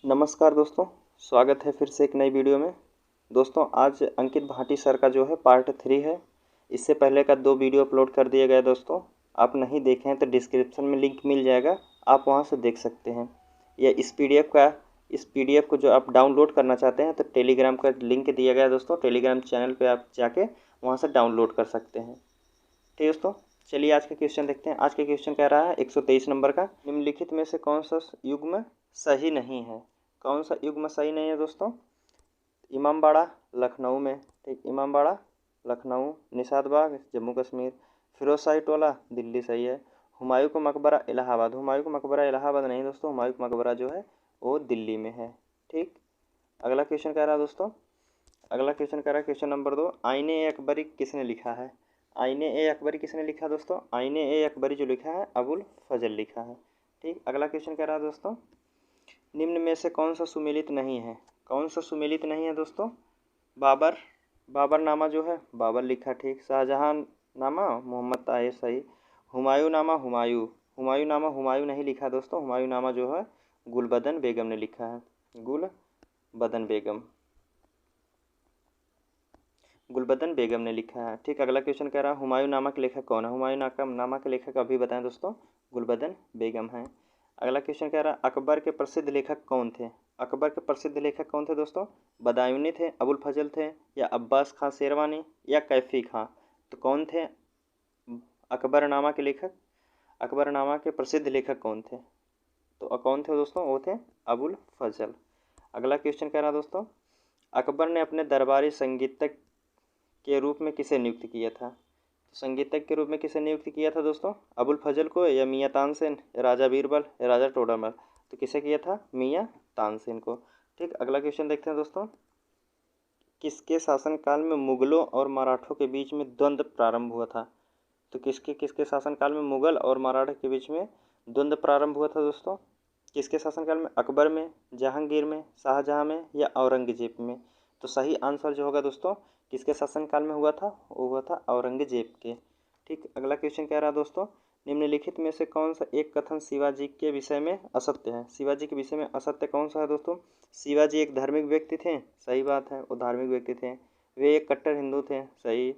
नमस्कार दोस्तों, स्वागत है फिर से एक नई वीडियो में। दोस्तों आज अंकित भाटी सर का जो है पार्ट 3 है। इससे पहले का 2 वीडियो अपलोड कर दिए गए दोस्तों, आप नहीं देखे हैं तो डिस्क्रिप्शन में लिंक मिल जाएगा, आप वहां से देख सकते हैं। या इस पीडीएफ को जो आप डाउनलोड करना चाहते हैं तो टेलीग्राम का लिंक दिया गया है दोस्तों, टेलीग्राम चैनल पर आप जाके वहाँ से डाउनलोड कर सकते हैं। ठीक है दोस्तों, चलिए आज का क्वेश्चन देखते हैं। आज का क्वेश्चन कह रहा है 123 नंबर का, निम्नलिखित में से कौन सा युग्म सही नहीं है। कौन सा युग्म सही नहीं है दोस्तों? इमामबाड़ा लखनऊ में, ठीक, इमामबाड़ा लखनऊ, निशात बाग जम्मू कश्मीर, फिरोज शाही टोला दिल्ली सही है, हुमायूं का मकबरा इलाहाबाद, हुमायूं का मकबरा इलाहाबाद नहीं दोस्तों, हुमायूं का मकबरा जो है वो दिल्ली में है। ठीक, अगला क्वेश्चन कह रहा है दोस्तों, अगला क्वेश्चन कह रहा है क्वेश्चन नंबर 2, आईने ए अकबरी किसने लिखा है। आईने ए अकबरी किसने लिखा है दोस्तों? आईने ए अकबरी जो लिखा है अबुल फजल लिखा है। ठीक, अगला क्वेश्चन कह रहा है दोस्तों, निम्न में से कौन सा सुमेलित नहीं है। कौन सा सुमेलित नहीं है दोस्तों? बाबर नामा जो है बाबर लिखा, ठीक, शाहजहां नामा मोहम्मद ताहिर सही, हुमायूं नामा हुमायूं नहीं लिखा दोस्तों, हुमायूं नामा जो है गुलबदन बेगम ने लिखा है, गुलबदन बेगम ने लिखा है। ठीक, अगला क्वेश्चन कह रहा है हुमायूं नामा के लेखक कौन है। हुमायूं नामा के लेखक अभी बताएं दोस्तों, गुलबदन बेगम है। अगला क्वेश्चन कह रहा है अकबर के प्रसिद्ध लेखक कौन थे। अकबर के प्रसिद्ध लेखक कौन थे दोस्तों? बदायूनी थे, अबुल फजल थे, या अब्बास खां शेरवानी, या कैफी खां। तो कौन थे अकबरनामा के लेखक? अकबरनामा के प्रसिद्ध लेखक कौन थे? तो कौन थे दोस्तों? वो थे अबुल फजल। अगला क्वेश्चन कह रहा है दोस्तों, अकबर ने अपने दरबारी संगीतज्ञ के रूप में किसे नियुक्त किया था। तो संगीतज्ञ के रूप में किसे नियुक्त किया था दोस्तों? अबुल फजल को, या मियाँ तानसेन, या राजा बीरबल, या राजा टोडरमल। तो किसे किया था? मियाँ तानसेन को। ठीक, अगला क्वेश्चन देखते हैं दोस्तों, किसके शासनकाल में मुगलों और मराठों के बीच में द्वंद्व प्रारंभ हुआ था। तो किसके शासनकाल में मुगल और मराठा के बीच में द्वंद्व प्रारंभ हुआ था दोस्तों? किसके शासनकाल में? अकबर में, जहांगीर में, शाहजहां में, या औरंगजेब में। तो सही आंसर जो होगा दोस्तों, किसके शासनकाल में हुआ था? वो हुआ था औरंगजेब के। ठीक, अगला क्वेश्चन कह रहा है दोस्तों, निम्नलिखित में से कौन सा एक कथन शिवाजी के विषय में असत्य है। शिवाजी के विषय में असत्य कौन सा है दोस्तों? शिवाजी एक धार्मिक व्यक्ति थे, सही बात है, वो धार्मिक व्यक्ति थे। वे एक कट्टर हिंदू थे, सही।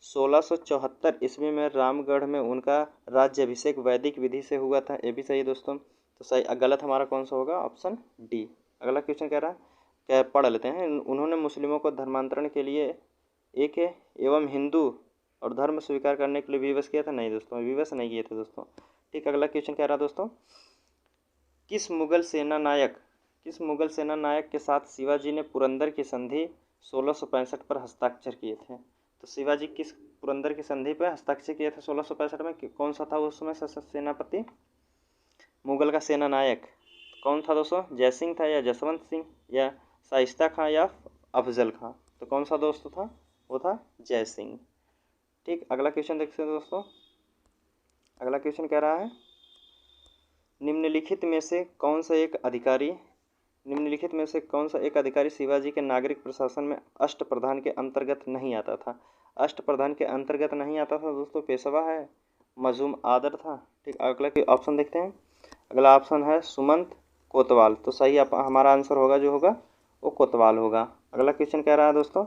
1674 ईस्वी में रामगढ़ में उनका राज्याभिषेक वैदिक विधि से हुआ था, ये भी सही दोस्तों। तो सही, गलत हमारा कौन सा होगा? Option D. अगला क्वेश्चन कह रहा है, क्या पढ़ लेते हैं, उन्होंने मुस्लिमों को धर्मांतरण के लिए एक एवं हिंदू और धर्म स्वीकार करने के लिए विवश किया था। नहीं दोस्तों, विवश नहीं किए थे दोस्तों। ठीक, अगला क्वेश्चन कह रहा है दोस्तों, किस मुगल सेना नायक के साथ शिवाजी ने पुरंदर की संधि 1665 पर हस्ताक्षर किए थे। तो शिवाजी किस पुरंदर की संधि पर हस्ताक्षर किए थे 1665 में? कौन सा था उस समय सेनापति मुगल का सेना नायक? कौन था दोस्तों? जयसिंह था, या जसवंत सिंह, या शाइस्ता खां, या अफजल खां। तो कौन सा दोस्त था? वो था जयसिंह। ठीक, अगला क्वेश्चन देखते हैं दोस्तों, अगला क्वेश्चन कह रहा है, निम्नलिखित में से कौन सा एक अधिकारी शिवाजी के नागरिक प्रशासन में अष्टप्रधान के अंतर्गत नहीं आता था। अष्टप्रधान के अंतर्गत नहीं आता था दोस्तों, पेशवा है, मजूम आदर था। ठीक, अगला ऑप्शन देखते हैं, अगला ऑप्शन है सुमंत कोतवाल। तो सही हमारा आंसर होगा जो होगा वो कोतवाल होगा। अगला क्वेश्चन कह रहा है दोस्तों,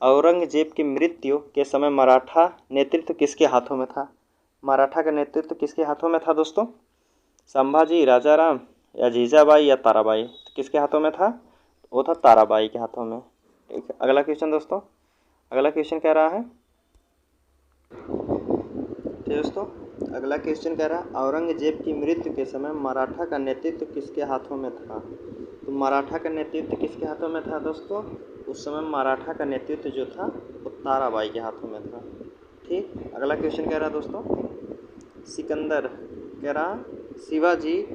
औरंगजेब की मृत्यु के समय मराठा नेतृत्व किसके हाथों में था। मराठा का नेतृत्व किसके हाथों में था दोस्तों? संभाजी, राजाराम, या जीजाबाई, या ताराबाई। तो किसके हाथों में था? वो था ताराबाई के हाथों में। ठीक, अगला क्वेश्चन दोस्तों, अगला क्वेश्चन कह रहा है, ठीक दोस्तों, अगला क्वेश्चन कह रहा है, औरंगजेब की मृत्यु के समय मराठा का नेतृत्व किसके हाथों में था। तो मराठा का नेतृत्व किसके हाथों में था दोस्तों? उस समय मराठा का नेतृत्व जो था वो ताराबाई के हाथों में था। ठीक, अगला क्वेश्चन कह रहा है दोस्तों, सिकंदर कह रहा, शिवाजी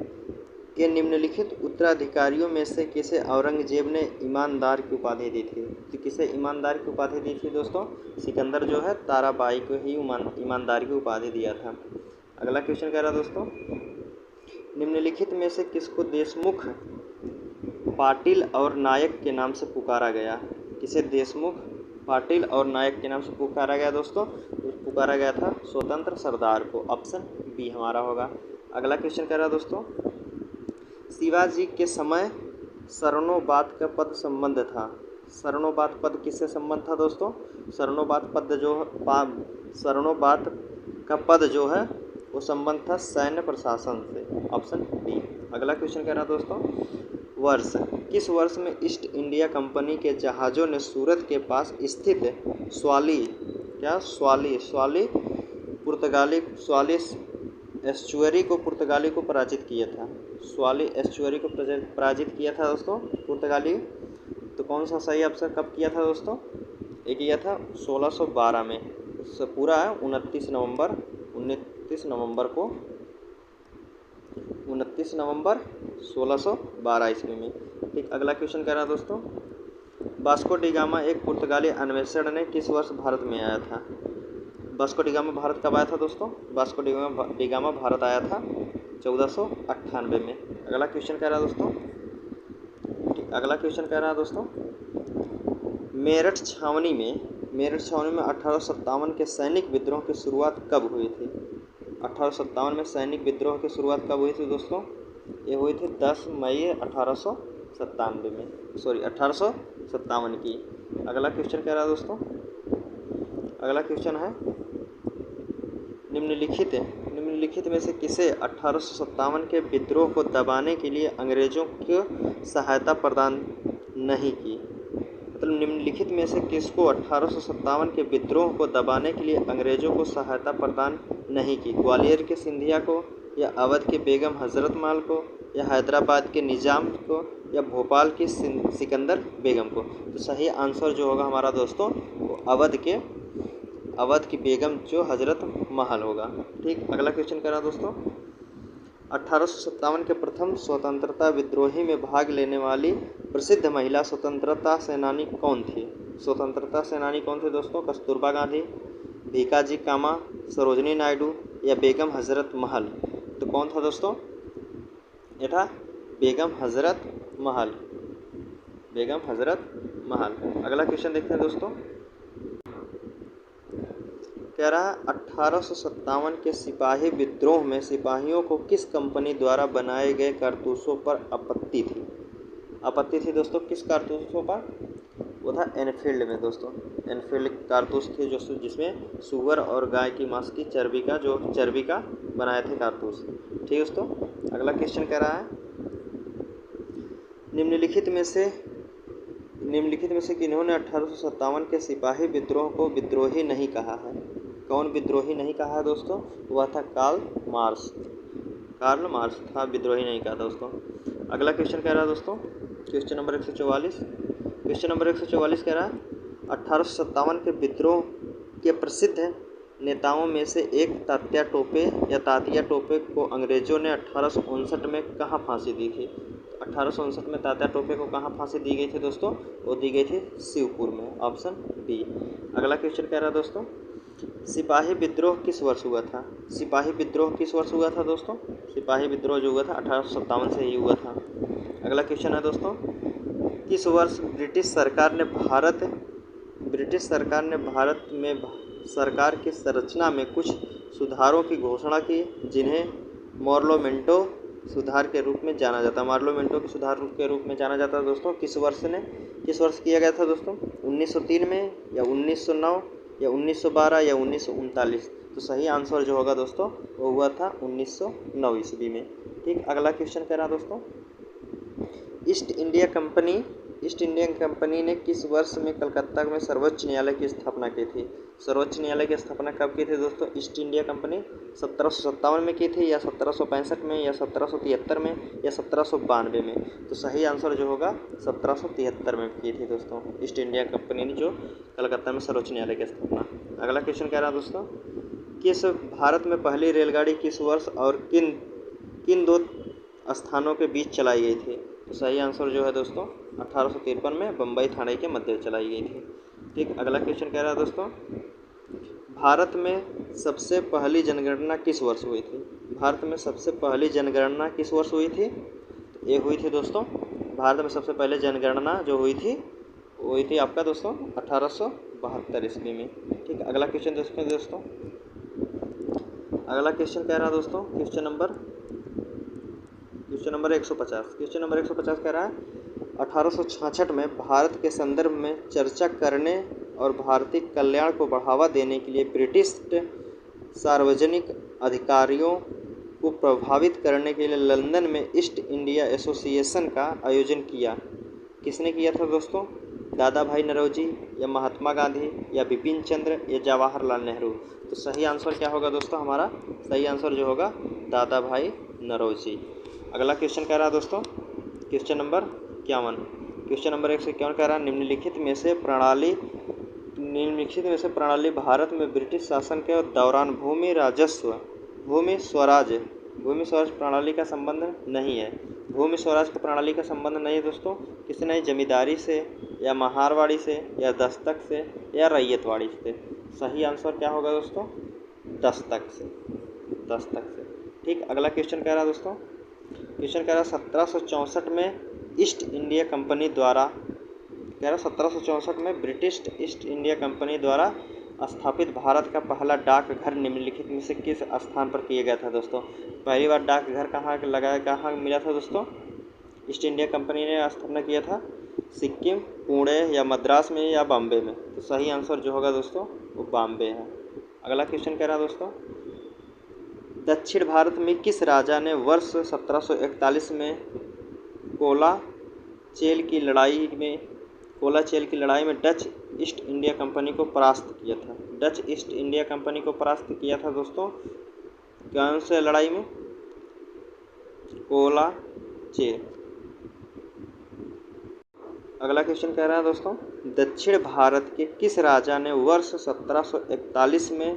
के निम्नलिखित उत्तराधिकारियों में से किसे औरंगजेब ने ईमानदार की उपाधि दी थी। तो किसे ईमानदार की उपाधि दी थी दोस्तों? सिकंदर जो है ताराबाई को ही ईमानदार की उपाधि दिया था। अगला क्वेश्चन कह रहा दोस्तों, निम्नलिखित में से किसको देशमुख, पाटिल और नायक के नाम से पुकारा गया। किसे देशमुख, पाटिल और नायक के नाम से पुकारा गया दोस्तों? पुकारा गया था स्वतंत्र सरदार को। ऑप्शन बी हमारा होगा। अगला क्वेश्चन कह रहा है दोस्तों, शिवाजी के समय शरणोबात का पद संबंध था। शरणोबात पद किससे संबंध था दोस्तों? शरणोबात पद जो शरणोबात का पद जो है वो संबंध था सैन्य प्रशासन से। Option B. अगला क्वेश्चन कह रहा है दोस्तों, वर्ष किस वर्ष में ईस्ट इंडिया कंपनी के जहाज़ों ने सूरत के पास स्थित स्वाली पुर्तगाली एस्चुअरी को पराजित किया था? स्वाली एस्चुअरी को पराजित किया था दोस्तों पुर्तगाली। तो कौन सा सही ऑप्शन कब किया था दोस्तों? ये किया था 1612 में। उससे पूरा है 29 नवंबर 1612 ईस्वी में। ठीक, अगला क्वेश्चन कह रहा है दोस्तों, वास्को डी गामा एक पुर्तगाली अन्वेषण ने किस वर्ष भारत में आया था? वास्को डी गामा भारत कब आया था दोस्तों? वास्को डी गामा भारत आया था 1498 में। अगला क्वेश्चन कह रहा है दोस्तों, अगला क्वेश्चन कह रहा है दोस्तों, मेरठ छावनी में 1857 के सैनिक विद्रोह की शुरुआत कब हुई थी? 1857 में सैनिक विद्रोह की शुरुआत कब हुई थी दोस्तों? ये हुई थी 10 मई 1857 की। अगला क्वेश्चन कह रहा है दोस्तों, अगला क्वेश्चन है, निम्नलिखित में से किसे 1857 के विद्रोह को दबाने के लिए अंग्रेजों को सहायता प्रदान नहीं की? मतलब निम्नलिखित में से किसको 1857 के विद्रोह को दबाने के लिए अंग्रेजों को सहायता प्रदान नहीं की? ग्वालियर के सिंधिया को, या अवध के बेगम हजरत महल को, या हैदराबाद के निज़ाम को, या भोपाल की सिकंदर बेगम को? तो सही आंसर जो होगा हमारा दोस्तों वो अवध की बेगम जो हजरत महल होगा। ठीक, अगला क्वेश्चन कह रहा दोस्तों, 1857 के प्रथम स्वतंत्रता विद्रोही में भाग लेने वाली प्रसिद्ध महिला स्वतंत्रता सेनानी कौन थी? स्वतंत्रता सेनानी कौन थे दोस्तों? कस्तूरबा गांधी, भीकाजी कामा, सरोजनी नायडू, या बेगम हजरत महल? तो कौन था दोस्तों? ये था बेगम हजरत महल। अगला क्वेश्चन देखते हैं दोस्तों, कह रहा है 1857 के सिपाही विद्रोह में सिपाहियों को किस कंपनी द्वारा बनाए गए कारतूसों पर आपत्ति थी दोस्तों? किस कारतूसों पर? वो था एनफील्ड में दोस्तों। एनफील्ड कारतूस थे जो जिसमें सुअर और गाय की मांस की चर्बी का बनाए थे कारतूस। ठीक दोस्तों, अगला क्वेश्चन कह रहा है, निम्नलिखित में से किन्होंने 1857 के सिपाही विद्रोह को विद्रोही नहीं कहा है? कौन विद्रोही नहीं कहा है दोस्तों? वह था कार्ल मार्क्स था, विद्रोही नहीं कहा दोस्तों। अगला क्वेश्चन कह रहा है दोस्तों, क्वेश्चन नंबर 144 कह रहा है, 1857 के विद्रोह के प्रसिद्ध नेताओं में से एक तात्या टोपे को अंग्रेजों ने 1859 में कहाँ फांसी दी थी? 1859 में तात्या टोपे को कहाँ फांसी दी गई थी दोस्तों? वो दी गई थी शिवपुर में। Option B. अगला क्वेश्चन कह रहा है दोस्तों, सिपाही विद्रोह किस वर्ष हुआ था? सिपाही विद्रोह किस वर्ष हुआ था दोस्तों? सिपाही विद्रोह जो हुआ था 1857 से ही हुआ था। अगला क्वेश्चन है दोस्तों, किस वर्ष ब्रिटिश सरकार ने भारत में सरकार की संरचना में कुछ सुधारों की घोषणा की, जिन्हें मार्लोमेंटो सुधार के रूप में जाना जाता है दोस्तों? किस वर्ष किया गया था दोस्तों? 1903 में, या 1909, या 1912, या 1939? तो सही आंसर जो होगा दोस्तों वो हुआ था 1909 ईस्वी में। ठीक, अगला क्वेश्चन कह रहा दोस्तों, ईस्ट इंडिया कंपनी ने किस वर्ष में कलकत्ता में सर्वोच्च न्यायालय की स्थापना की थी? सर्वोच्च न्यायालय की स्थापना कब की थी दोस्तों? ईस्ट इंडिया कंपनी 1757 में की थी, या 1765 में, या 1773 में, या 1792 में? तो सही आंसर जो होगा 1773 में की थी दोस्तों ईस्ट इंडिया कंपनी ने जो कलकत्ता में सर्वोच्च न्यायालय की स्थापना। अगला क्वेश्चन कह रहा है दोस्तों, किस भारत में पहली रेलगाड़ी किस वर्ष और किन दो स्थानों के बीच चलाई गई थी? तो सही आंसर जो है दोस्तों 1853 में बम्बई ठाणे के मध्य चलाई गई थी। ठीक, अगला क्वेश्चन कह रहा है दोस्तों, भारत में सबसे पहली जनगणना किस वर्ष हुई थी? भारत में सबसे पहली जनगणना किस वर्ष हुई थी? तो ये हुई थी दोस्तों, भारत में सबसे पहले जनगणना जो हुई थी आपका दोस्तों 1872 ईस्वी में। ठीक, अगला क्वेश्चन देखते हैं दोस्तों, अगला क्वेश्चन कह रहा है दोस्तों, क्वेश्चन नंबर 150 कह रहा है, 1866 में भारत के संदर्भ में चर्चा करने और भारतीय कल्याण को बढ़ावा देने के लिए ब्रिटिश सार्वजनिक अधिकारियों को प्रभावित करने के लिए लंदन में ईस्ट इंडिया एसोसिएशन का आयोजन किया। किसने किया था दोस्तों? दादा भाई नौरोजी या महात्मा गांधी या बिपिन चंद्र या जवाहरलाल नेहरू? तो सही आंसर क्या होगा दोस्तों? हमारा सही आंसर जो होगा दादा भाई नौरोजी। अगला क्वेश्चन कह रहा है दोस्तों, क्वेश्चन नंबर 51। क्वेश्चन नंबर 151 कह रहा है निम्नलिखित में से प्रणाली भारत में ब्रिटिश शासन के दौरान भूमि स्वराज प्रणाली का संबंध नहीं है। भूमि स्वराज की प्रणाली का संबंध नहीं है दोस्तों। किसी ने जमींदारी से या महारवाड़ी से या दस्तक से या रैयतवाड़ी से? सही आंसर क्या होगा दोस्तों? दस्तक से। ठीक, अगला क्वेश्चन कह रहा है दोस्तों, क्वेश्चन कह रहा है 1764 में ईस्ट इंडिया कंपनी द्वारा, कह रहा 1764 में ब्रिटिश ईस्ट इंडिया कंपनी द्वारा स्थापित भारत का पहला डाकघर निम्नलिखित में से किस स्थान पर किया गया था दोस्तों? पहली बार डाकघर कहाँ मिला था दोस्तों? ईस्ट इंडिया कंपनी ने स्थापना किया था सिक्किम, पुणे या मद्रास में या बॉम्बे में? तो सही आंसर जो होगा दोस्तों वो बॉम्बे है। अगला क्वेश्चन कह रहा है दोस्तों, दक्षिण भारत में किस राजा ने वर्ष 1741 में कोलाचेल की लड़ाई में डच ईस्ट इंडिया कंपनी को परास्त किया था? डच ईस्ट इंडिया कंपनी को परास्त किया था दोस्तों कौन से लड़ाई में? कोलाचेल। अगला क्वेश्चन कह रहा है दोस्तों, दक्षिण भारत के किस राजा ने वर्ष 1741 में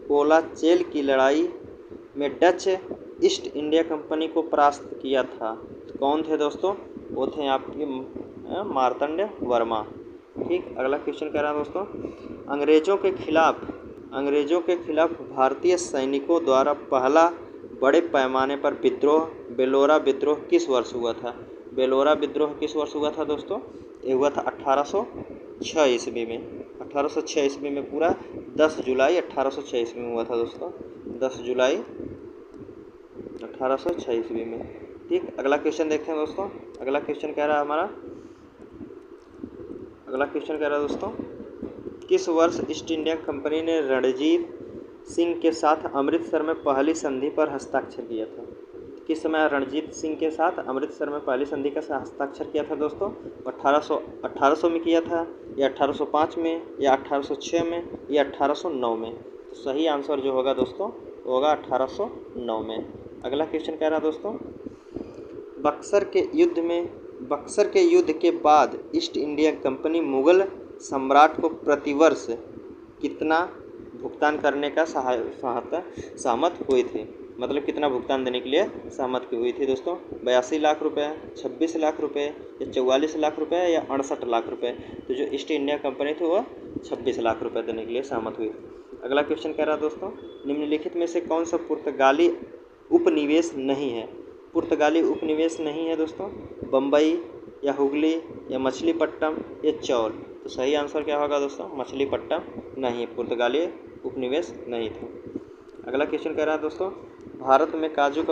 कोलाचेल की लड़ाई में डच ईस्ट इंडिया कंपनी को परास्त किया था? तो कौन थे दोस्तों? वो थे आपके मार्तंड वर्मा। ठीक, अगला क्वेश्चन कह रहा है दोस्तों, अंग्रेज़ों के खिलाफ भारतीय सैनिकों द्वारा पहला बड़े पैमाने पर विद्रोह बेलोरा विद्रोह किस वर्ष हुआ था? बेलोरा विद्रोह किस वर्ष हुआ था दोस्तों? ये हुआ था 1806 ईस्वी में। 1806 ईस्वी में पूरा 10 जुलाई 1806 ईस्वी में हुआ था दोस्तों, 10 जुलाई 1806 ईस्वी में। ठीक, अगला क्वेश्चन देखते हैं दोस्तों। अगला क्वेश्चन कह रहा है दोस्तों, किस वर्ष ईस्ट इंडिया कंपनी ने रणजीत सिंह के साथ अमृतसर में पहली संधि पर हस्ताक्षर किया था? किस समय रणजीत सिंह के साथ अमृतसर में पहली संधि का हस्ताक्षर किया था दोस्तों? 1800 में किया था या 1805 में या 1806 में या 1809 में? तो सही आंसर जो होगा दोस्तों वो होगा 1809 में। अगला क्वेश्चन कह रहा है दोस्तों, बक्सर के युद्ध के बाद ईस्ट इंडिया कंपनी मुगल सम्राट को प्रतिवर्ष कितना भुगतान करने का सहमत हुई थी? मतलब कितना भुगतान देने के लिए सहमत हुई थी दोस्तों? 82 लाख रुपए, 26 लाख रुपए या 44 लाख रुपए या 68 लाख रुपए? तो जो ईस्ट इंडिया कंपनी थी वह 26 लाख रुपए देने के लिए सहमत हुई थी। अगला क्वेश्चन कह रहा है दोस्तों, निम्नलिखित में से कौन सा पुर्तगाली उपनिवेश नहीं है? पुर्तगाली उपनिवेश नहीं है दोस्तों? बम्बई या हुगली या मछलीपट्टनम या चौल? तो सही आंसर क्या होगा दोस्तों? मछलीपट्टनम नहीं, पुर्तगाली उपनिवेश नहीं था। अगला क्वेश्चन कह रहा है दोस्तों, भारत में काजू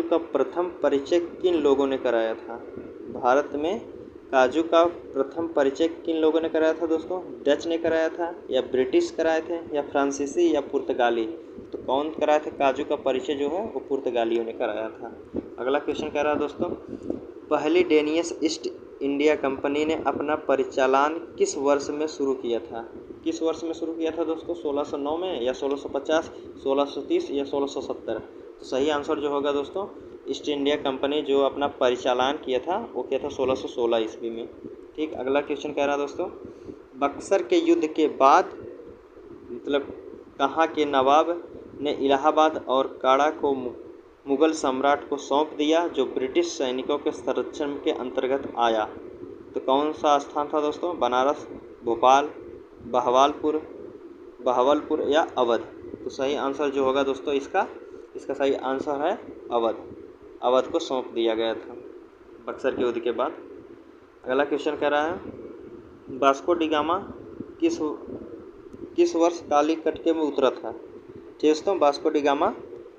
का प्रथम परिचय किन लोगों ने कराया था? भारत में काजू का प्रथम परिचय किन लोगों ने कराया था दोस्तों? डच ने कराया था या ब्रिटिश कराए थे या फ्रांसीसी या पुर्तगाली? तो कौन कराया था काजू का परिचय जो है वो पुर्तगालियों ने कराया था। अगला क्वेश्चन कह रहा है दोस्तों, पहली डेनियस ईस्ट इंडिया कंपनी ने अपना परिचालन किस वर्ष में शुरू किया था? किस वर्ष में शुरू किया था दोस्तों? 1609 में या 1650, 1630 या 1670? तो सही आंसर जो होगा दोस्तों, ईस्ट इंडिया कंपनी जो अपना परिचालन किया था वो किया था 1616 ईस्वी में। ठीक, अगला क्वेश्चन कह रहा है दोस्तों, बक्सर के युद्ध के बाद मतलब कहाँ के नवाब ने इलाहाबाद और काड़ा को मुगल सम्राट को सौंप दिया जो ब्रिटिश सैनिकों के संरक्षण के अंतर्गत आया? तो कौन सा स्थान था दोस्तों? बनारस, भोपाल, बहावलपुर या अवध? तो सही आंसर जो होगा दोस्तों इसका सही आंसर है अवध को सौंप दिया गया था बक्सर के युद्ध के बाद। अगला क्वेश्चन कह रहा है, वास्को डी गामा किस वर्ष कालीकट में उतरा था? दोस्तों वास्को डी गामा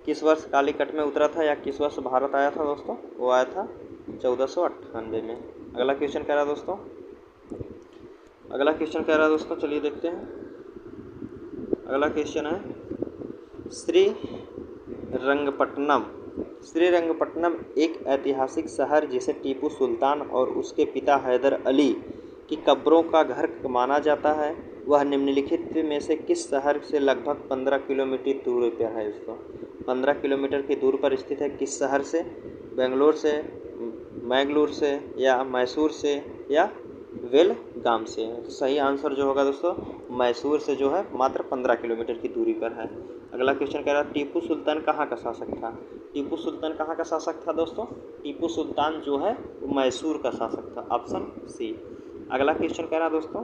किस वर्ष कालीकट में उतरा था या किस वर्ष भारत आया था दोस्तों? वो आया था 1498 में। अगला क्वेश्चन कह रहा है दोस्तों, चलिए देखते हैं। अगला क्वेश्चन है श्रीरंगपट्टनम एक ऐतिहासिक शहर जिसे टीपू सुल्तान और उसके पिता हैदर अली की कब्रों का घर माना जाता है, वह निम्नलिखित में से किस शहर से लगभग 15 किलोमीटर दूरी पर है? दोस्तों 15 किलोमीटर की दूर पर स्थित है। किस शहर से? बेंगलोर से, मैंगलोर से, या मैसूर से, या बेलगाम से? तो सही आंसर जो होगा दोस्तों मैसूर से जो है मात्र 15 किलोमीटर की दूरी पर है। अगला क्वेश्चन कह रहा है टीपू सुल्तान कहाँ का शासक था? टीपू सुल्तान कहाँ का शासक था दोस्तों? टीपू सुल्तान जो है वो मैसूर का शासक था, ऑप्शन सी। अगला क्वेश्चन कह रहा है दोस्तों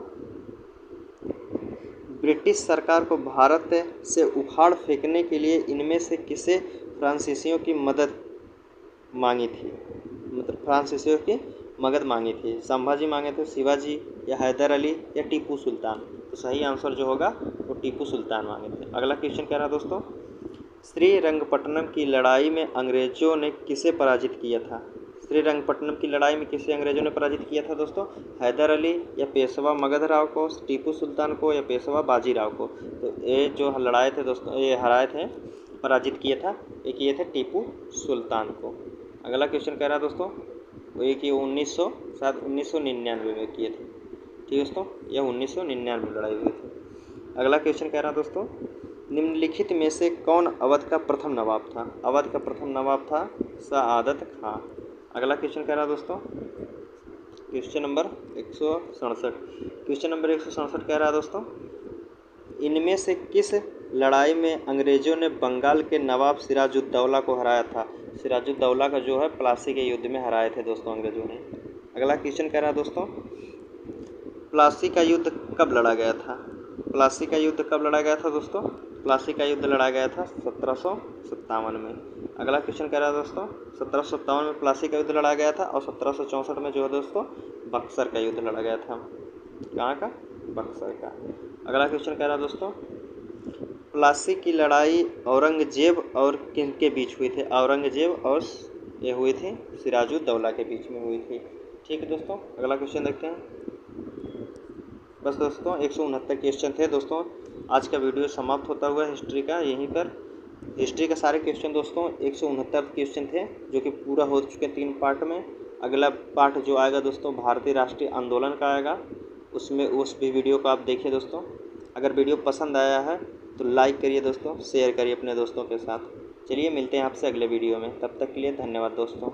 ब्रिटिश सरकार को भारत से उखाड़ फेंकने के लिए इनमें से किसे फ्रांसीसियों की मदद मांगी थी? मतलब फ्रांसीसियों की मदद मांगी थी। संभाजी मांगे थे, शिवाजी, या हैदर अली, या टीपू सुल्तान? तो सही आंसर जो होगा वो टीपू सुल्तान मांगे थे। अगला क्वेश्चन कह रहा है दोस्तों श्रीरंगपट्टनम की लड़ाई में अंग्रेजों ने किसे पराजित किया था? श्रीरंगपट्टनम की लड़ाई में किसे अंग्रेजों ने पराजित किया था दोस्तों? हैदर अली, या पेशवा मगध राव को, टीपू सुल्तान को, या पेशवा बाजीराव को? तो ये जो लड़ाए थे दोस्तों, ये हराए थे, पराजित किया था, ये किए थे टीपू सुल्तान को। अगला क्वेश्चन कह रहा है दोस्तों वो ये कि 1999 में किए थे। ठीक है दोस्तों, यह 1999 में लड़ाई हुई थी। अगला क्वेश्चन कह रहा है दोस्तों निम्नलिखित में से कौन अवध का प्रथम नवाब था? अवध का प्रथम नवाब था सआदत खां। अगला क्वेश्चन कह रहा है दोस्तों क्वेश्चन नंबर 167 कह रहा है दोस्तों इनमें से किस लड़ाई में अंग्रेजों ने बंगाल के नवाब सिराजुद्दौला को हराया था? सिराजुद्दौला का जो है प्लासी के युद्ध में हराए थे दोस्तों अंग्रेजों ने। अगला क्वेश्चन कह रहा है दोस्तों प्लासी का युद्ध कब लड़ा गया था? प्लासी का युद्ध कब लड़ा गया था दोस्तों? प्लासी का युद्ध लड़ा गया था 1757 में। अगला क्वेश्चन कह रहा है दोस्तों 1757 में प्लासी का युद्ध लड़ा गया था, और 1764 में जो है दोस्तों बक्सर का युद्ध लड़ा गया था। कहाँ का? बक्सर का। अगला क्वेश्चन कह रहा है दोस्तों प्लासी की लड़ाई औरंगजेब और किनके बीच हुई थी? औरंगजेब और ये हुई थी सिराजुद्दौला के बीच में हुई थी। ठीक है दोस्तों, अगला क्वेश्चन देखते हैं। बस दोस्तों 169 क्वेश्चन थे दोस्तों। आज का वीडियो समाप्त होता हुआ हिस्ट्री का यहीं पर। हिस्ट्री का सारे क्वेश्चन दोस्तों 169 क्वेश्चन थे जो कि पूरा हो चुके 3 पार्ट में। अगला पार्ट जो आएगा दोस्तों भारतीय राष्ट्रीय आंदोलन का आएगा, उसमें उस भी वीडियो को आप देखिए दोस्तों। अगर वीडियो पसंद आया है तो लाइक करिए दोस्तों, शेयर करिए अपने दोस्तों के साथ। चलिए मिलते हैं आपसे अगले वीडियो में, तब तक के लिए धन्यवाद दोस्तों।